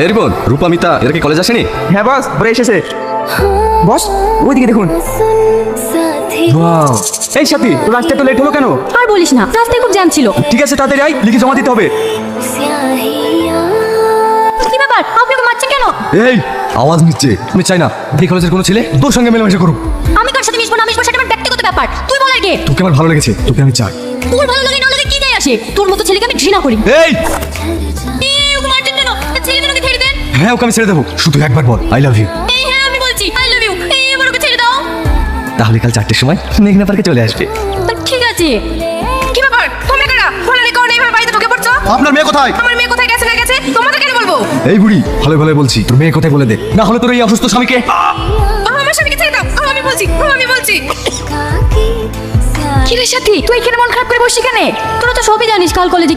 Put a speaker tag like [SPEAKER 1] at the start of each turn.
[SPEAKER 1] এরপর রূপামিতা এরা কি কলেজ আসেনি?
[SPEAKER 2] হ্যাঁ বস, ওরা এসেছে। বস ওইদিকে দেখুন। ওয়াও, এই সাথী, তোর আসতে তো লেট হলো কেন?
[SPEAKER 3] আর বলিস না, রাস্তায় খুব জ্যাম ছিল।
[SPEAKER 2] ঠিক আছে, তাড়াতাড়ি আয়, লিখে জমা দিতে হবে।
[SPEAKER 3] কি ব্যাপার, আপনি ওকে মারছেন কেন?
[SPEAKER 1] এই আওয়াজ নিচ্ছে, আমি চাই না এই কলেজের কোনো ছেলে তোর সঙ্গে মেলামেশা করুক।
[SPEAKER 3] আমি কার সাথে মিশবো না মিশবো সেটা আমার ব্যক্তিগত ব্যাপার, তুই বল আগে।
[SPEAKER 1] তোকে আমার ভালো লেগেছে, তোকে আমি চাই।
[SPEAKER 3] তোর ভালো লাগে না লাগে কি যায় আসে? তোর মতো ছেলেকে আমি ঘৃণা করি।
[SPEAKER 1] এই
[SPEAKER 3] ওকে মারছেন কেন? ছেলেদের ওকে ছেড়ে দেন।
[SPEAKER 1] হ্যাঁ, ওকে আমি ছেড়ে দেবো, শুধু একবার বল আই লাভ ইউ।
[SPEAKER 3] হ্যাঁ আমি বলছি আই লাভ ইউ, এবার ওকে ছেড়ে দাও।
[SPEAKER 1] তাহলে কাল 4টের সময় মেঘনা পার্কে চলে আসবে।
[SPEAKER 3] ঠিক আছে।
[SPEAKER 4] কি ব্যাপার, তুমি কারা? বলার কারণে এইভাবে বাড়িতে ঢুকে পড়ছো?
[SPEAKER 1] আপনার মেয়ে কোথায়?
[SPEAKER 4] আমার মেয়ে কোথায় গেছে না গেছে তোমাদের কেন বলবো?
[SPEAKER 1] এই বুড়ি, ভালো ভালো বলছি, তোর মেয়ে কোথায় বলে দে, না হলে তোর এই অসুস্থ স্বামীকে।
[SPEAKER 4] আমার স্বামীকে ছেড়ে দাও, আমি বলছি।
[SPEAKER 3] কি রে সাথী, তুই এখানে মন খারাপ করে বসি কেন? তোরা তো সবই জানিস কাল কলেজে